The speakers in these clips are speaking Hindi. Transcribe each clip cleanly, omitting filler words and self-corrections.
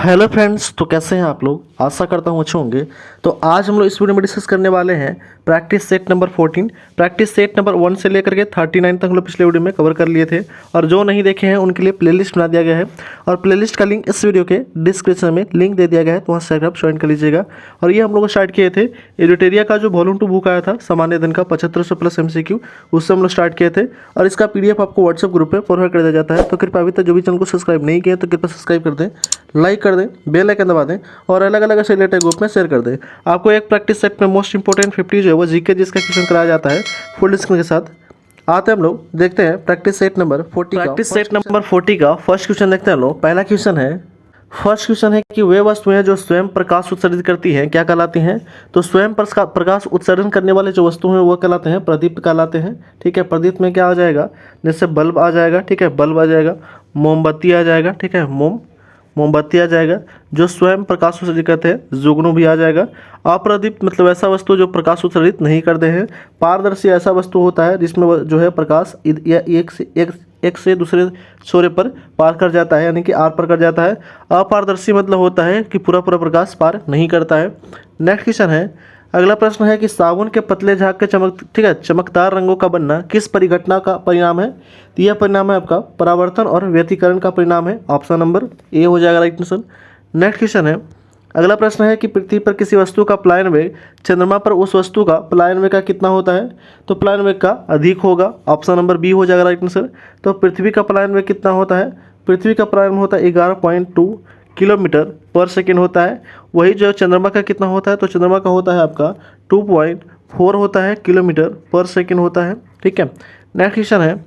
हेलो फ्रेंड्स, तो कैसे हैं आप लोग। आशा करता हूँ अच्छे होंगे। तो आज हम लोग इस वीडियो में डिस्कस करने वाले हैं practice set number 14। Practice set number 1 से लेकर के 39 तक हम लोग पिछले वीडियो में कवर कर लिए थे, और जो नहीं देखे हैं उनके लिए प्लेलिस्ट बना दिया गया है, और प्लेलिस्ट का लिंक इस वीडियो के डिस्क्रिप्शन में लिंक दे दिया गया है, तो वहाँ से आप ज्वाइन कर लीजिएगा। और ये हम लोग स्टार्ट किए थे एडिटेरिया का जो वॉल्यूम 2 बुक आया था सामान्य दिन का 7500 प्लस MCQ, उससे हम लोग स्टार्ट किए थे, और इसका PDF आपको व्हाट्सएप ग्रुप पर प्रोवाइड कर दिया जाता है। तो कृपया अभी तक जो भी चैनल को सब्सक्राइब नहीं किया तो कृपया सब्सक्राइब कर दें, लाइक कर दें, बेल आइकन दबा दें, और अलग अलग ऐसे रिलेटेड ग्रुप में शेयर कर दें। आपको एक प्रैक्टिस सेट में मोस्ट इंपॉर्टेंट 50 जो है वो जीके जिसका क्वेश्चन कराया जाता है फुल डिस्क्रिप्शन के साथ। आते हैं हम लोग, देखते हैं practice set number 40 practice set number 40 का फर्स्ट क्वेश्चन देखते हैं हम लोग। पहला क्वेश्चन है, फर्स्ट क्वेश्चन है कि वे वस्तुएं जो स्वयं प्रकाश उत्सर्जित करती हैं क्या कहलाती हैं। तो स्वयं प्रकाश उत्सर्जन करने वाले जो वस्तु हैं वो कहलाते हैं प्रदीप कहलाते हैं। ठीक है, प्रदीप में क्या आ जाएगा, जैसे बल्ब आ जाएगा। ठीक है, बल्ब आ जाएगा, मोमबत्ती आ जाएगा। ठीक है, मोमबत्ती आ जाएगा। जो स्वयं प्रकाश उत्सर्जित करते हैं जुगनू भी आ जाएगा। अप्रदीप्त मतलब ऐसा वस्तु जो प्रकाश उत्सर्जित नहीं करते हैं। पारदर्शी ऐसा वस्तु होता है जिसमें जो है प्रकाश एक से दूसरे छोरे पर पार कर जाता है, यानी कि आर पर कर जाता है। अपारदर्शी मतलब होता है कि पूरा प्रकाश पार नहीं करता है। नेक्स्ट क्वेश्चन है, अगला प्रश्न है कि साबुन के पतले झाग के चमकदार रंगों का बनना किस परिघटना का परिणाम है। तो यह परिणाम है आपका परावर्तन और व्यतिकरण का परिणाम है। ऑप्शन नंबर ए हो जाएगा राइट आंसर। नेक्स्ट क्वेश्चन है, अगला प्रश्न है कि पृथ्वी पर किसी वस्तु का पलायन वेग चंद्रमा पर उस वस्तु का पलायन वेग का कितना होता है। तो पलायन वेग का अधिक होगा। ऑप्शन नंबर बी हो जाएगा राइट आंसर। तो पृथ्वी का पलायन वेग कितना होता है, पृथ्वी का पलायन होता है 11.2 किलोमीटर पर सेकेंड होता है। वही जो चंद्रमा का कितना होता है, तो चंद्रमा का होता है आपका 2.4 होता है किलोमीटर पर सेकेंड होता है। ठीक है, नेक्स्ट क्वेश्चन है,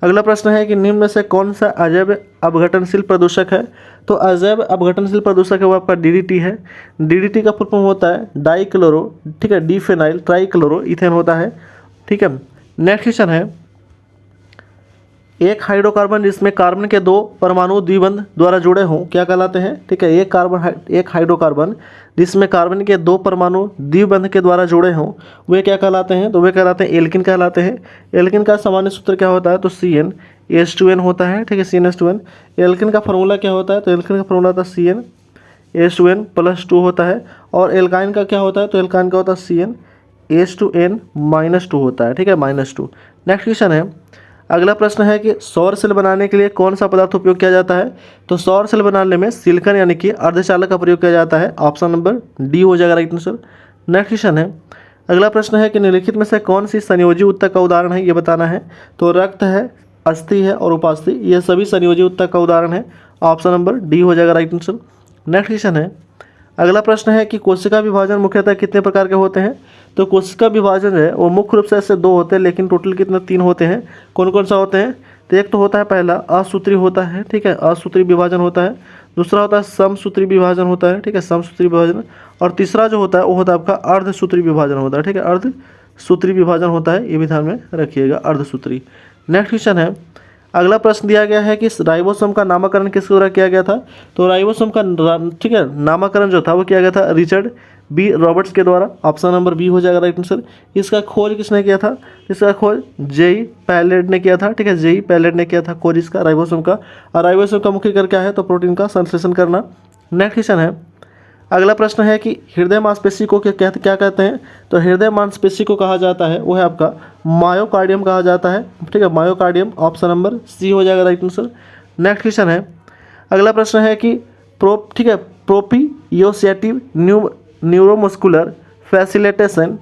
अगला प्रश्न है कि निम्न में से कौन सा अजैव अपघटनशील प्रदूषक है। तो अजैव अपघटनशील प्रदूषक है वो आपका DDT है। DDT का फुल फॉर्म होता है डाइक्लोरो, ठीक है, डिफेनाइल ट्राइक्लोरो इथेन होता है। ठीक है, नेक्स्ट क्वेश्चन है, एक हाइड्रोकार्बन जिसमें कार्बन के दो परमाणु द्विबंध द्वारा जुड़े हों क्या कहलाते हैं। ठीक है, एक हाइड्रोकार्बन जिसमें कार्बन के दो परमाणु द्विबंध के द्वारा जुड़े हों वे क्या कहलाते हैं। तो वे कहलाते हैं एल्किन कहलाते हैं। एल्किन का सामान्य सूत्र क्या होता है, तो CnH2n होता है। ठीक है, CnH2n। एल्किन का फार्मूला क्या होता है, तो एल्किन का फार्मूला होता है CnH2n+2 होता है। और एल्काइन का क्या होता है, तो एल्काइन का होता है CnH2n-2 होता है। ठीक है, -2। नेक्स्ट क्वेश्चन है, अगला प्रश्न है कि सौर सेल बनाने के लिए कौन सा पदार्थ उपयोग किया जाता है। तो सौर सेल बनाने में सिलिकॉन यानी कि अर्धचालक का प्रयोग किया जाता है। ऑप्शन नंबर डी हो जाएगा राइट आंसर। नेक्स्ट क्वेश्चन है, अगला प्रश्न है कि निम्नलिखित में से कौन सी संयोजी उत्तक का उदाहरण है, ये बताना है। तो रक्त है, अस्थि है और उपास्थि, ये सभी संयोजी उत्तक का उदाहरण है। ऑप्शन नंबर डी हो जाएगा राइट आंसर। नेक्स्ट क्वेश्चन है, अगला प्रश्न है कि कोशिका विभाजन मुख्यतः कितने प्रकार के होते हैं। तो कोशिका विभाजन जो है वो मुख्य रूप से ऐसे 2 होते हैं, लेकिन टोटल कितने 3 होते हैं। कौन कौन सा होते हैं, तो एक तो होता है पहला असूत्री होता है। ठीक है, असूत्री विभाजन होता है। दूसरा होता है समसूत्री विभाजन होता है। ठीक है, समसूत्री विभाजन। और तीसरा जो होता है वो होता है आपका अर्धसूत्री विभाजन होता है। ठीक है, अर्धसूत्री विभाजन होता है, ये भी ध्यान में रखिएगा, अर्धसूत्री। नेक्स्ट क्वेश्चन है, अगला प्रश्न दिया गया है कि राइबोसोम का नामकरण किसके द्वारा किया गया था। तो राइबोसोम का ठीक है नामकरण जो था वो किया गया था रिचर्ड बी रॉबर्ट्स के द्वारा। ऑप्शन नंबर बी हो जाएगा राइट आंसर। इसका खोज किसने किया था, इसका खोज जेई पैलेट ने किया था। ठीक है, जेई पैलेट ने किया था खोज इसका राइबोसोम का। और राइबोसोम का मुख्य कार्य क्या है, तो प्रोटीन का संश्लेषण करना। नेक्स्ट क्वेश्चन है, अगला प्रश्न है कि हृदय मांसपेशी को क्या कहते हैं। तो हृदय मांसपेशी को कहा जाता है वो है आपका मायोकार्डियम कहा जाता है। ठीक है, मायोकार्डियम। ऑप्शन नंबर सी हो जाएगा राइट आंसर। नेक्स्ट क्वेश्चन है, अगला प्रश्न है कि प्रोपियोसेटिव न्यूरोमस्कुलर फैसिलिटेशन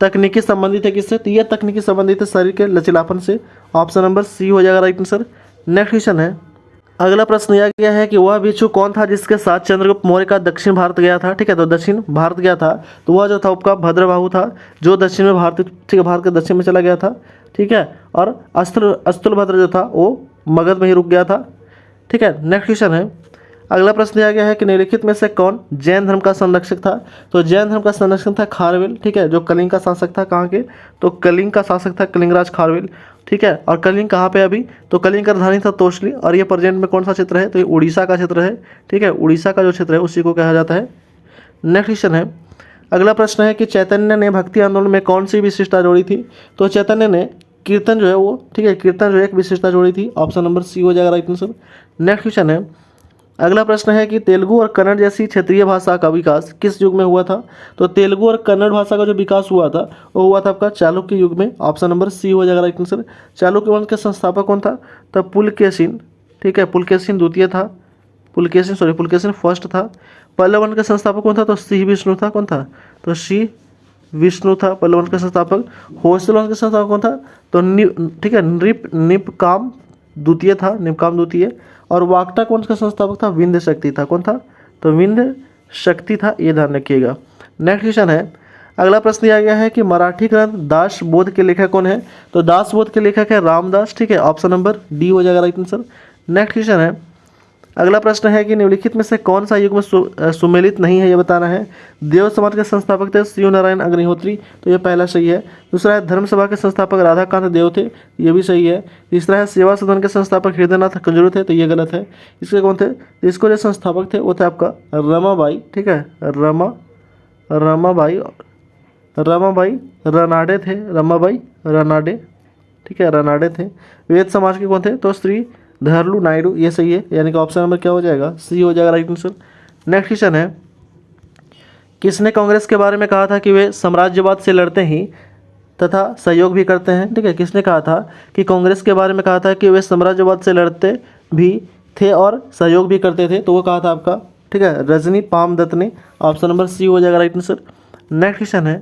तकनीकी संबंधित है किससे। तो यह तकनीकी संबंधित है शरीर के लचीलापन से। ऑप्शन नंबर सी हो जाएगा राइट आंसर। नेक्स्ट क्वेश्चन है, अगला प्रश्न यह गया है कि वह भिक्षु कौन था जिसके साथ चंद्रगुप्त मौर्य का दक्षिण भारत गया था। ठीक है, तो दक्षिण भारत गया था, तो वह जो था आपका भद्रबाहु था, जो दक्षिण में भारत, ठीक है, भारत के दक्षिण में चला गया था। ठीक है, और अस्तुलभद्र जो था वो मगध में ही रुक गया था। ठीक है, नेक्स्ट क्वेश्चन है, अगला प्रश्न दिया गया है कि निम्नलिखित में से कौन जैन धर्म का संरक्षक था। तो जैन धर्म का संरक्षक था खारवेल। ठीक है, जो कलिंग का शासक था, कहाँ के, तो कलिंग का शासक था कलिंगराज खारवेल। ठीक है, और कलिंग कहाँ पे अभी, तो कलिंग का राजधानी था तोशली, और ये प्रेजेंट में कौन सा क्षेत्र है, तो ये उड़ीसा का क्षेत्र है। ठीक है, उड़ीसा का जो क्षेत्र है उसी को कहा जाता है। नेक्स्ट क्वेश्चन है, अगला प्रश्न है कि चैतन्य ने भक्ति आंदोलन में कौन सी विशेषता जोड़ी थी। तो चैतन्य ने कीर्तन जो है वो, ठीक है, कीर्तन जो एक विशेषता जोड़ी थी। ऑप्शन नंबर सी हो जाएगा राइट आंसर। नेक्स्ट क्वेश्चन है, अगला प्रश्न है कि तेलुगु और कन्नड़ जैसी क्षेत्रीय भाषा का विकास किस युग में हुआ था। तो तेलुगु और कन्नड़ भाषा का जो विकास हुआ था वो हुआ था आपका चालुक्य युग में। ऑप्शन नंबर सी हो जाएगा राइट आंसर। चालुक्य वंश के संस्थापक कौन था। तो पुलकेशिन, ठीक है, पुलकेशिन द्वितीय था, पुलकेशिन फर्स्ट था। पल्लव वंश का संस्थापक कौन था। तो श्री विष्णु था। कौन था। तो श्री विष्णु था पल्लव वंश का संस्थापक। होयसल वंश का संस्थापक कौन था। तो ठीक है, निपकाम द्वितीय था, निपकाम द्वितीय। और वाकटक वंश का संस्थापक था विंध्य शक्ति था। कौन था। तो विंध्य शक्ति था, ये ध्यान रखिएगा। नेक्स्ट क्वेश्चन है, अगला प्रश्न दिया गया है कि मराठी ग्रंथ दासबोध के लेखक कौन है। तो दासबोध के लेखक है रामदास, ठीक है, ऑप्शन नंबर डी हो जाएगा राइट आंसर। नेक्स्ट क्वेश्चन है, अगला प्रश्न है कि निम्नलिखित में से कौन सा युग में सुमेलित नहीं है, ये बताना है। देव समाज के संस्थापक थे शिव नारायण अग्निहोत्री, तो ये पहला सही है। दूसरा है धर्म सभा के संस्थापक राधाकांत देव थे, ये भी सही है। तीसरा है सेवा सदन के संस्थापक हृदयनाथ कंजरू थे, तो ये गलत है। इसके कौन थे। इसको जो संस्थापक थे वो थे आपका रमाबाई, ठीक है, रमाबाई रनाडे थे, रमाबाई रनाडे, ठीक है, रनाडे थे। वेद समाज के कौन थे। तो श्री धरलू नायडू, ये सही है, यानी कि ऑप्शन नंबर क्या हो जाएगा, सी हो जाएगा राइट आंसर। नेक्स्ट क्वेश्चन है, किसने कांग्रेस के बारे में कहा था कि वे साम्राज्यवाद से लड़ते ही तथा सहयोग भी करते हैं। ठीक है, किसने कहा था कि कांग्रेस के बारे में कहा था कि वे साम्राज्यवाद से लड़ते भी थे और सहयोग भी करते थे। तो वो कहा था आपका, ठीक है, रजनी पामदत्त ने। ऑप्शन नंबर सी हो जाएगा राइट आंसर। नेक्स्ट क्वेश्चन है,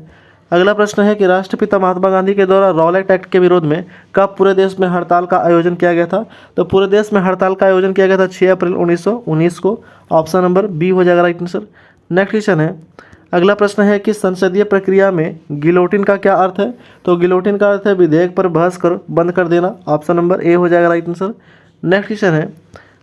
अगला प्रश्न है कि राष्ट्रपिता महात्मा गांधी के द्वारा रॉलेट एक्ट के विरोध में कब पूरे देश में हड़ताल का आयोजन किया गया था। तो पूरे देश में हड़ताल का आयोजन किया गया था 6 अप्रैल 1919 को। ऑप्शन नंबर बी हो जाएगा राइट आंसर। नेक्स्ट क्वेश्चन है, अगला प्रश्न है कि संसदीय प्रक्रिया में गिलोटिन का क्या अर्थ है। तो गिलोटिन का अर्थ है विधेयक पर बहस कर बंद कर देना। ऑप्शन नंबर ए हो जाएगा राइट आंसर। नेक्स्ट क्वेश्चन है,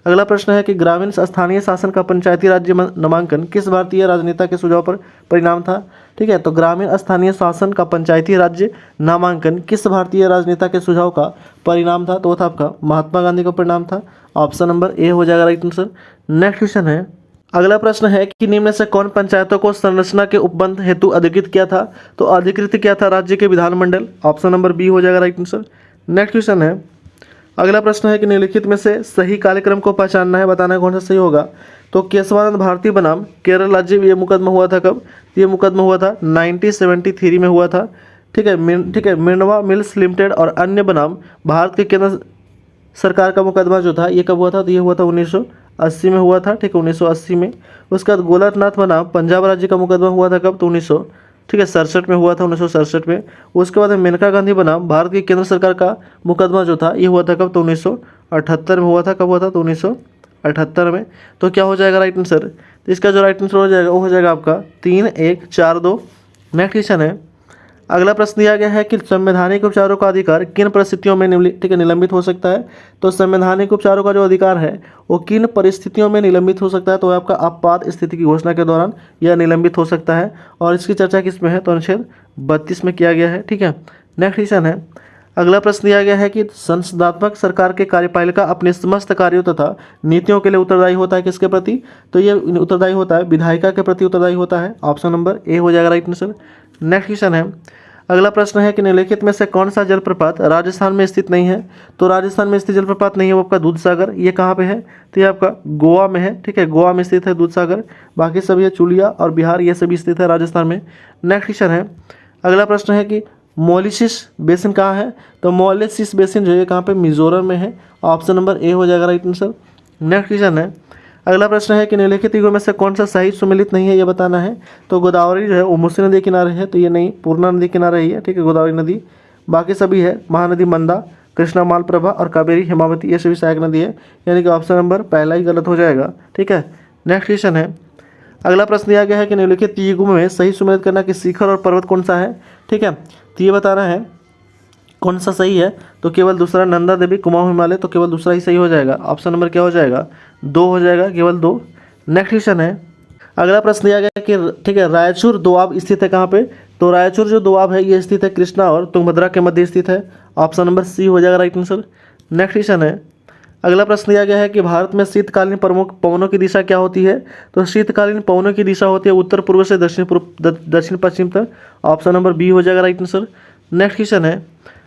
अगला प्रश्न है कि ग्रामीण स्थानीय शासन का पंचायती राज्य नामांकन किस भारतीय राजनेता के सुझाव पर परिणाम था। ठीक है, तो ग्रामीण स्थानीय शासन का पंचायती राज्य नामांकन किस भारतीय राजनेता के सुझाव का परिणाम था। तो वो था आपका महात्मा गांधी का परिणाम था। ऑप्शन नंबर ए हो जाएगा राइट आंसर। नेक्स्ट क्वेश्चन है, अगला प्रश्न है कि निम्न में से कौन पंचायतों को संरचना के उपबंध हेतु अधिकृत किया था। तो अधिकृत किया था राज्य के विधानमंडल। ऑप्शन नंबर बी हो जाएगा राइट आंसर। नेक्स्ट क्वेश्चन है, अगला प्रश्न है कि निम्नलिखित में से सही कार्यक्रम को पहचानना है, बताना है कौन सा सही होगा। तो केशवानंद भारती बनाम केरल राज्य, ये मुकदमा हुआ था कब। ये मुकदमा हुआ था 1973 में हुआ था। ठीक है, मिर्नवा मिल्स लिमिटेड और अन्य बनाम भारत के केंद्र सरकार का मुकदमा जो था ये कब हुआ था। तो ये हुआ था 1980 में हुआ था। ठीक है, 1980 में। उसके बाद गोलकनाथ बनाम पंजाब राज्य का मुकदमा हुआ था कब। तो 1967 में हुआ था, 1967 में। उसके बाद मेनका गांधी बनाम भारत की केंद्र सरकार का मुकदमा जो था ये हुआ था कब। तो 1978 में हुआ था। कब हुआ था। तो 1978 में। तो क्या हो जाएगा राइट आंसर। तो इसका जो राइट आंसर हो जाएगा वो हो जाएगा आपका 3-1-4-2। नेक्स्ट क्वेश्चन है, अगला प्रश्न दिया गया है कि संवैधानिक उपचारों का अधिकार किन परिस्थितियों में निलंबित हो सकता है। तो संवैधानिक उपचारों का जो अधिकार है वो किन परिस्थितियों में निलंबित हो सकता है। तो आपका आपात स्थिति की घोषणा के दौरान यह निलंबित हो सकता है। और इसकी चर्चा किस में है। तो अनुच्छेद 32 में किया गया है। ठीक है, नेक्स्ट क्वेश्चन है, अगला प्रश्न दिया गया है कि संसदात्मक सरकार के कार्यपालिका अपने समस्त कार्यों तथा नीतियों के लिए उत्तरदायी होता है किसके प्रति। तो ये उत्तरदायी होता है विधायिका के प्रति उत्तरदायी होता है। ऑप्शन नंबर ए हो जाएगा राइट आंसर। नेक्स्ट क्वेश्चन है, अगला प्रश्न है कि निम्नलिखित में से कौन सा जलप्रपात राजस्थान में स्थित नहीं है। तो राजस्थान में स्थित जलप्रपात नहीं है वो आपका दूधसागर। ये कहाँ पे है। तो ये आपका गोवा में है। ठीक है, गोवा में स्थित है दूधसागर। बाकी सभी है चुलिया और बिहार, ये सभी स्थित है राजस्थान में। नेक्स्ट क्वेश्चन है, अगला प्रश्न है कि मॉलिसिस बेसिन कहाँ है। तो मॉलिसिस बेसिन जो है कहाँ पे, मिजोरम में है। ऑप्शन नंबर ए हो जाएगा राइट आंसर। नेक्स्ट क्वेश्चन है, अगला प्रश्न है कि निम्नलिखित युगों में से कौन सा सही सुमेलित नहीं है, ये बताना है। तो गोदावरी जो है वो मूसी नदी किनारे है। तो ये नहीं, पूर्णा नदी किनारे ही है। ठीक है, गोदावरी नदी। बाकी सभी है महानदी मंदा, कृष्णा मालप्रभा और कावेरी हेमावती, ये सभी सहायक नदी है। यानी कि ऑप्शन नंबर पहला ही गलत हो जाएगा। ठीक है, नेक्स्ट क्वेश्चन है, अगला प्रश्न दिया गया है कि निम्नलिखित युगों में सही सुमेलित करना कि शिखर और पर्वत कौन सा है। ठीक है, तो ये बताना है कौन सा सही है। तो केवल दूसरा नंदा देवी कुमाऊं हिमालय, तो केवल दूसरा ही सही हो जाएगा। ऑप्शन नंबर क्या हो जाएगा, 2 हो जाएगा, केवल 2। नेक्स्ट क्वेश्चन है, अगला प्रश्न दिया गया कि ठीक है, रायचूर दोआब स्थित है कहाँ पे। तो रायचूर जो दोआब है ये स्थित है कृष्णा और तुंगभद्रा के मध्य स्थित है। ऑप्शन नंबर सी हो जाएगा राइट आंसर। नेक्स्ट क्वेश्चन है, अगला प्रश्न दिया गया है कि भारत में शीतकालीन प्रमुख पवनों की दिशा क्या होती है। तो शीतकालीन पवनों की दिशा होती है उत्तर पूर्व से दक्षिण पश्चिम तक। ऑप्शन नंबर बी हो जाएगा राइट आंसर। नेक्स्ट क्वेश्चन है,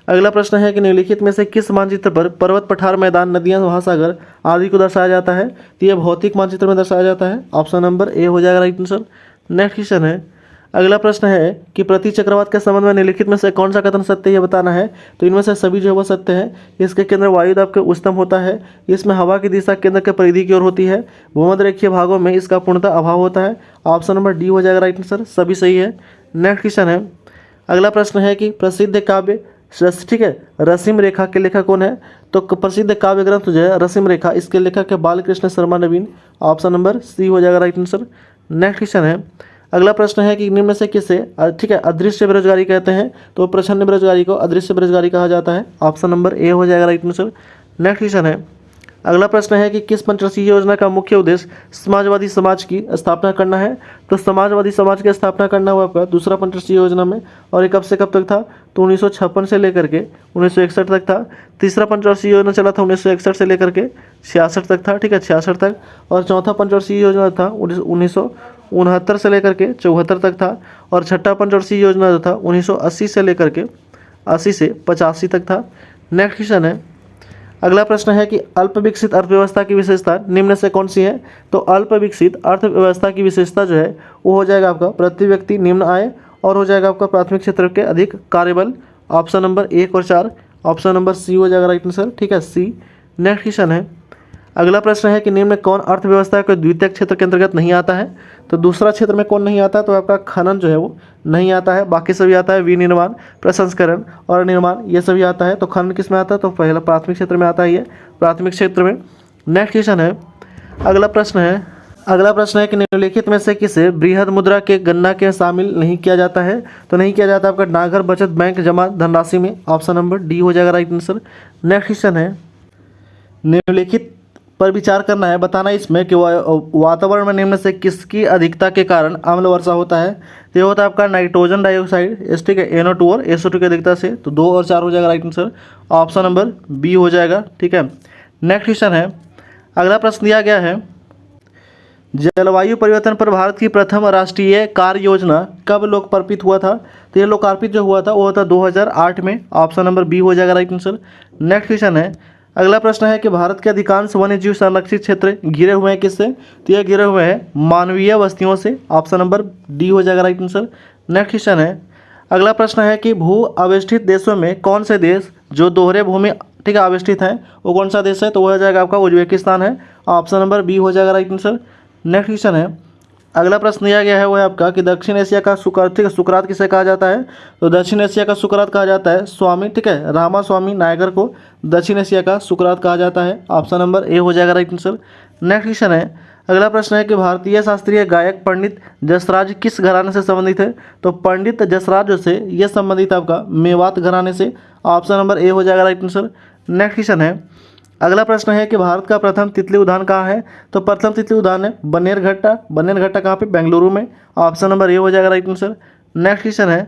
अगला प्रश्न है कि निम्नलिखित में से किस मानचित्र पर पर्वत, पठार, मैदान, नदियां, महासागर आदि को दर्शाया जाता है? तो यह भौतिक मानचित्र में दर्शाया जाता है। ऑप्शन नंबर ए हो जाएगा राइट आंसर। नेक्स्ट क्वेश्चन है, अगला प्रश्न है कि प्रति चक्रवात के संबंध में निम्नलिखित में से कौन सा कथन सत्य है ये बताना है। तो इनमें से सभी जो है वो सत्य है। इसके केंद्र वायुदाब के उच्चतम होता है, इसमें हवा की दिशा केंद्र के परिधि की ओर होती है, भूमध्य रेखीय भागों में इसका पूर्णतः अभाव होता है। ऑप्शन नंबर डी हो जाएगा राइट आंसर, सभी सही है। नेक्स्ट क्वेश्चन है, अगला प्रश्न है कि प्रसिद्ध काव्य ठीक है रसीम रेखा के लेखक कौन है? तो प्रसिद्ध काव्य ग्रंथ जो है रसीम रेखा, इसके लेखक है बालकृष्ण शर्मा नवीन। ऑप्शन नंबर सी हो जाएगा राइट आंसर। नेक्स्ट क्वेश्चन है, अगला प्रश्न है कि निम्न में से किसे ठीक है अदृश्य बेरोजगारी कहते हैं? तो प्रच्छन्न बेरोजगारी को अदृश्य बेरोजगारी कहा जाता है। ऑप्शन नंबर ए हो जाएगा राइट आंसर। नेक्स्ट क्वेश्चन है, अगला प्रश्न है कि किस पंचवर्षीय योजना का मुख्य उद्देश्य समाजवादी समाज की स्थापना करना है? तो समाजवादी समाज की स्थापना करना हुआ आपका दूसरा पंचवर्षीय योजना में, और ये कब से कब तक था? तो 1956 से लेकर के 1961 तक था। तीसरा पंचवर्षीय योजना चला था 1961 से लेकर के 66 तक था, ठीक है 66 तक। और चौथा पंचवर्षीय योजना था 1969 से लेकर के 74 तक था। और छठा पंचवर्षीय योजना जो था 1980 से लेकर के 80 से 85 तक था। नेक्स्ट क्वेश्चन है, अगला प्रश्न है कि अल्प विकसित अर्थव्यवस्था की विशेषता निम्न से कौन सी है? तो अल्प विकसित अर्थव्यवस्था की विशेषता जो है वो हो जाएगा आपका प्रति व्यक्ति निम्न आय, और हो जाएगा आपका प्राथमिक क्षेत्र के अधिक कार्यबल। ऑप्शन नंबर 1 और 4, ऑप्शन नंबर सी हो जाएगा राइट आंसर, ठीक है सी। नेक्स्ट क्वेश्चन है, अगला प्रश्न है कि निम्न में कौन अर्थव्यवस्था के द्वितीयक क्षेत्र के अंतर्गत नहीं आता है? तो दूसरा क्षेत्र में कौन नहीं आता? तो आपका खनन जो है वो नहीं आता है, बाकी सभी आता है। विनिर्माण, प्रसंस्करण और निर्माण ये सभी आता है। तो खनन किस में आता है? तो पहला प्राथमिक क्षेत्र में आता है, ये प्राथमिक क्षेत्र में। नेक्स्ट क्वेश्चन है, अगला प्रश्न है कि निम्नलिखित में से किसे बृहद मुद्रा के गणना के शामिल नहीं किया जाता है? तो नहीं किया जाता आपका डाकघर बचत बैंक जमा धनराशि में। ऑप्शन नंबर डी हो जाएगा राइट आंसर। नेक्स्ट क्वेश्चन है, निम्नलिखित पर विचार करना है, बताना इसमें कि वातावरण में निम्न से किसकी अधिकता के कारण अम्ल वर्षा होता है? तो ये होता है आपका नाइट्रोजन डाइऑक्साइड, ठीक है NO2 और SO2 की अधिकता से। तो 2 और 4 हो जाएगा right answer, option number B हो जाएगा, ठीक है। नेक्स्ट क्वेश्चन है, अगला प्रश्न दिया गया है, जलवायु परिवर्तन पर भारत की प्रथम राष्ट्रीय कार्य योजना कब लोकार्पित हुआ था? तो ये लोकार्पित जो हुआ था वो था 2008 में। ऑप्शन नंबर बी हो जाएगा राइट आंसर। नेक्स्ट क्वेश्चन है, अगला प्रश्न है कि भारत के अधिकांश वन्य जीव संरक्षित क्षेत्र घिरे हुए हैं किससे? तो ये घिरे हुए हैं मानवीय बस्तियों से। ऑप्शन नंबर डी हो जाएगा राइट आंसर। नेक्स्ट क्वेश्चन है, अगला प्रश्न है कि भू अवेष्टित देशों में कौन से देश जो दोहरे भूमि ठीक है अवेष्टित हैं वो कौन सा देश है? तो वो हो जाएगा आपका उज्बेकिस्तान है। ऑप्शन नंबर बी हो जाएगा राइट आंसर। नेक्स्ट क्वेश्चन है, अगला प्रश्न दिया गया है वो है आपका कि दक्षिण एशिया का सुकरात किसे कहा जाता है? तो दक्षिण एशिया का सुकरात कहा जाता है स्वामी ठीक है रामास्वामी नायगर को दक्षिण एशिया का सुकरात कहा जाता है। ऑप्शन नंबर ए हो जाएगा राइट आंसर। नेक्स्ट क्वेश्चन है, अगला प्रश्न है कि भारतीय शास्त्रीय गायक पंडित जसराज किस घराने से संबंधित है? तो पंडित जसराज से ये संबंधित आपका मेवात घराने से। ऑप्शन नंबर ए हो जाएगा राइट आंसर। नेक्स्ट क्वेश्चन है, अगला प्रश्न है कि भारत का प्रथम तितली उद्यान कहाँ है? तो प्रथम तितली उद्यान है बन्नेरघट्टा कहाँ पे? बेंगलुरु में। ऑप्शन नंबर ए हो जाएगा राइट आंसर। नेक्स्ट क्वेश्चन है,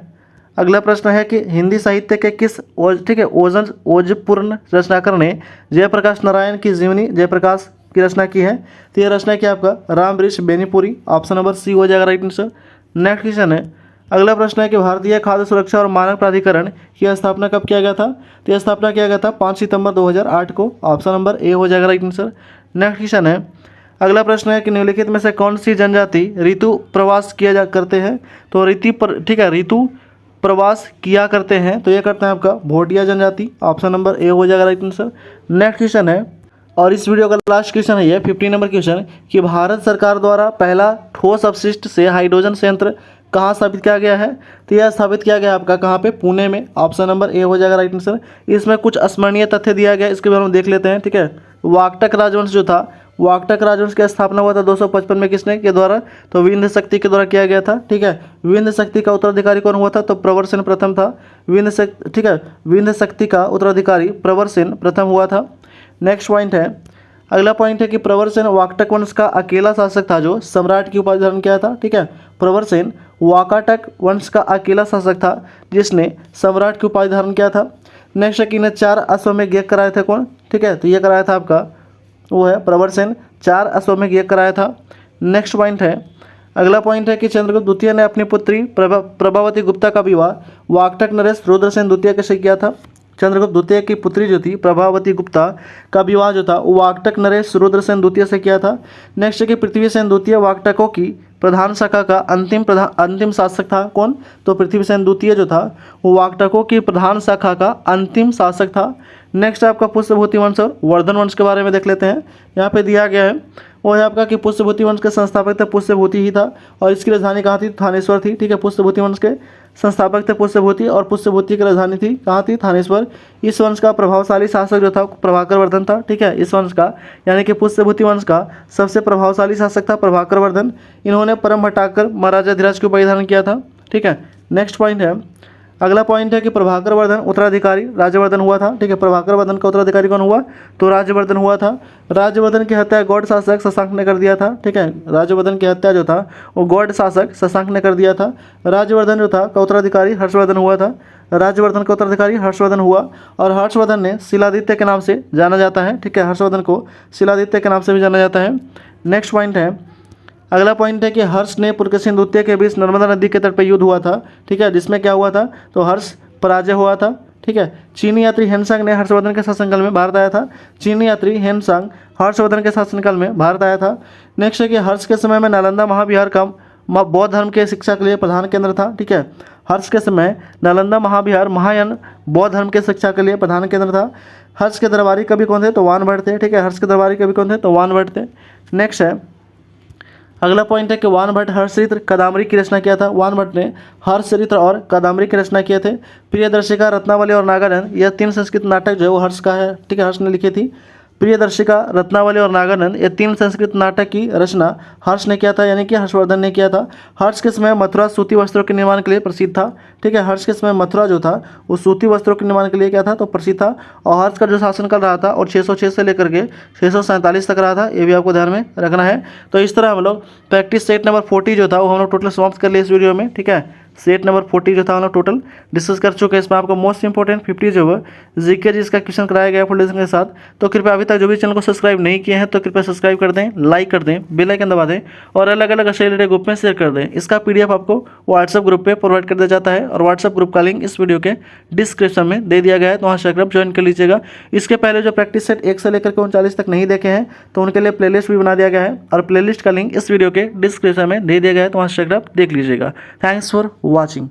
अगला प्रश्न है कि हिंदी साहित्य के किस ओजपूर्ण रचनाकार ने जयप्रकाश नारायण की जीवनी जयप्रकाश की रचना की है? तो यह रचना क्या आपका Ramvriksh Benipuri. Option number C हो जाएगा राइट आंसर। नेक्स्ट क्वेश्चन है, अगला प्रश्न है कि भारतीय खाद्य सुरक्षा और मानक प्राधिकरण की स्थापना कब किया गया था? तो यह स्थापना किया गया था 5 सितंबर 2008 को। ऑप्शन नंबर ए हो जाएगा राइट आंसर। नेक्स्ट क्वेश्चन है, अगला प्रश्न है कि निम्नलिखित में से कौन सी जनजाति ऋतु प्रवास करते हैं? तो ऋतु प्रवास किया करते हैं तो ये करते हैं आपका भोटिया जनजाति। ऑप्शन नंबर ए हो जाएगा राइट आंसर। नेक्स्ट क्वेश्चन है, और इस वीडियो का लास्ट क्वेश्चन है ये 50 नंबर क्वेश्चन कि भारत सरकार द्वारा पहला ठोस अपशिष्ट से हाइड्रोजन संयंत्र कहाँ स्थापित किया गया है? तो यह स्थापित किया गया आपका कहाँ पे? पुणे में। ऑप्शन नंबर ए हो जाएगा राइट आंसर। इसमें कुछ स्मरणीय तथ्य दिया गया, इसके बारे में देख लेते हैं, ठीक है। वाकटक राजवंश जो था, वाकटक राजवंश की स्थापना हुआ था 255 में किसने के द्वारा? तो विंध्य शक्ति के द्वारा किया गया था, ठीक है। विंध्य शक्ति का उत्तराधिकारी कौन हुआ था? तो प्रवरसेन प्रथम था। विंध्य शक्ति का उत्तराधिकारी प्रवरसेन प्रथम हुआ था। नेक्स्ट पॉइंट है, अगला पॉइंट है कि प्रवरसेन वाकटक वंश का अकेला शासक था जो सम्राट की उपाधि धारण किया था, ठीक है। प्रवरसेन वाकाटक वंश का अकेला शासक था जिसने सम्राट की उपाधि धारण किया था। नेक्स्ट है कि इन्हें 4 अश्वमेध यज्ञ कराए थे कौन? ठीक है, तो ये कराया था आपका वो है प्रवरसेन, 4 अश्वमेध यज्ञ कराया था। नेक्स्ट पॉइंट है, अगला पॉइंट है कि चंद्रगुप्त द्वितीय ने अपनी पुत्री प्रभावती गुप्ता का विवाह वाकटक नरेश रुद्रसेन द्वितीय से किया था। चंद्रगुप्त द्वितीय की पुत्री जो थी प्रभावती गुप्ता का विवाह जो था वो वाकटक नरेश रुद्रसेन द्वितीय से किया था। नेक्स्ट है कि पृथ्वीसेन द्वितीय वाकटकों की प्रधान शाखा का अंतिम शासक था। कौन? तो पृथ्वीसेन द्वितीय जो था वो वाकटकों की प्रधान शाखा का अंतिम शासक था। नेक्स्ट आपका पुष्यभूति वंश और वर्धन वंश के बारे में देख लेते हैं। यहाँ पे दिया गया है वो है आपका कि पुष्यभूति वंश के संस्थापक थे पुष्यभूति ही था और इसकी राजधानी कहाँ थी? थानेश्वर थी। ठीक है, पुष्यभूति वंश के संस्थापक थे पुष्यभूति और पुष्यभूति की राजधानी थी कहाँ थी? थानेश्वर। इस वंश का प्रभावशाली शासक जो था प्रभाकर वर्धन था। ठीक है, इस वंश का यानी कि पुष्यभूति वंश का सबसे प्रभावशाली शासक था प्रभाकर वर्धन। इन्होंने परम हटाकर महाराजा धीराज को परिधान किया था। ठीक है, नेक्स्ट पॉइंट है, अगला पॉइंट है कि प्रभाकर वर्धन उत्तराधिकारी राज्यवर्धन हुआ था। ठीक है, प्रभाकर वर्धन का उत्तराधिकारी कौन हुआ? तो राज्यवर्धन हुआ था। राज्यवर्धन की हत्या गौड़ शासक शशांक ने कर दिया था। ठीक है, राज्यवर्धन की हत्या जो था वो गौड़ शासक शशांक ने कर दिया था। राज्यवर्धन जो था का उत्तराधिकारी हर्षवर्धन हुआ था। राज्यवर्धन का उत्तराधिकारी हर्षवर्धन हुआ और हर्षवर्धन ने शिलादित्य के नाम से जाना जाता है। ठीक है, हर्षवर्धन को शिलादित्य के नाम से भी जाना जाता है। नेक्स्ट पॉइंट है, अगला पॉइंट है कि हर्ष ने पुलकेशिन द्वितीय के बीच नर्मदा नदी के तट पर युद्ध हुआ था। ठीक है, जिसमें क्या हुआ था? तो हर्ष पराजय हुआ था। ठीक है, चीनी यात्री हेनसांग ने हर्षवर्धन के शासनकाल में भारत आया था। चीनी यात्री हेनसांग हर्षवर्धन के शासनकाल में भारत आया था। नेक्स्ट है कि हर्ष के समय में नालंदा महाविहार का बौद्ध धर्म के शिक्षा के लिए प्रधान केंद्र था। ठीक है, हर्ष के समय नालंदा महाविहार महायान बौद्ध धर्म के शिक्षा के लिए प्रधान केंद्र था। हर्ष के दरबारी कवि कौन थे? तो वानभट्ट थे। ठीक है, हर्ष के दरबारी कवि कौन थे? तो वानभट्ट थे। नेक्स्ट है, अगला पॉइंट है कि वानभट्ट हर्षचरित्र कादम्बरी की रचना किया था। वानभट्ट ने हर्षचरित्र और कादम्बरी की रचना किए थे। प्रियदर्शिका, रत्नावली और नागानंद यह 3 संस्कृत नाटक जो है वो हर्ष का है। ठीक है, हर्ष ने लिखी थी। प्रियदर्शिका, रत्नावली और नागानंद ये 3 संस्कृत नाटक की रचना हर्ष ने किया था, यानी कि हर्षवर्धन ने किया था। हर्ष के समय मथुरा सूती वस्त्रों के निर्माण के लिए प्रसिद्ध था। ठीक है, हर्ष के समय मथुरा जो था वो सूती वस्त्रों के निर्माण के लिए क्या था? तो प्रसिद्ध था। और हर्ष का जो शासनकाल रहा था और 606 से लेकर के 647 तक रहा था, ये भी आपको ध्यान में रखना है। तो इस तरह हम लोग प्रैक्टिस सेट नंबर 40 जो था वो हम लोग टोटल समाप्त कर लिए इस वीडियो में। ठीक है, सेट नंबर 40 जो था हम लोग टोटल डिस्कस कर चुके हैं। इसमें आपको मोस्ट इंपॉर्टेंट 50 जो है जीके जिसका क्वेश्चन कराया गया फुल डिस्कशन के साथ। तो कृपया अभी तक जो भी चैनल को सब्सक्राइब नहीं किए हैं तो कृपया सब्सक्राइब कर दें, लाइक कर दें, बेल आइकन दबा दें और अलग अलग रिलेटेड ग्रुप में शेयर कर दें। इसका PDF आपको व्हाट्सएप ग्रुप पे प्रोवाइड कर दिया जाता है और व्हाट्सएप ग्रुप का लिंक इस वीडियो के डिस्क्रिप्शन में दे दिया गया है, तो वहाँ से आप ज्वाइन कर लीजिएगा। इसके पहले जो प्रैक्टिस सेट 1 से लेकर के 39 तक नहीं देखे हैं तो उनके लिए प्लेलिस्ट भी बना दिया गया है और प्लेलिस्ट का लिंक इस वीडियो के डिस्क्रिप्शन में दे दिया गया है, तो वहाँ से आप देख लीजिएगा। Thanks for watching.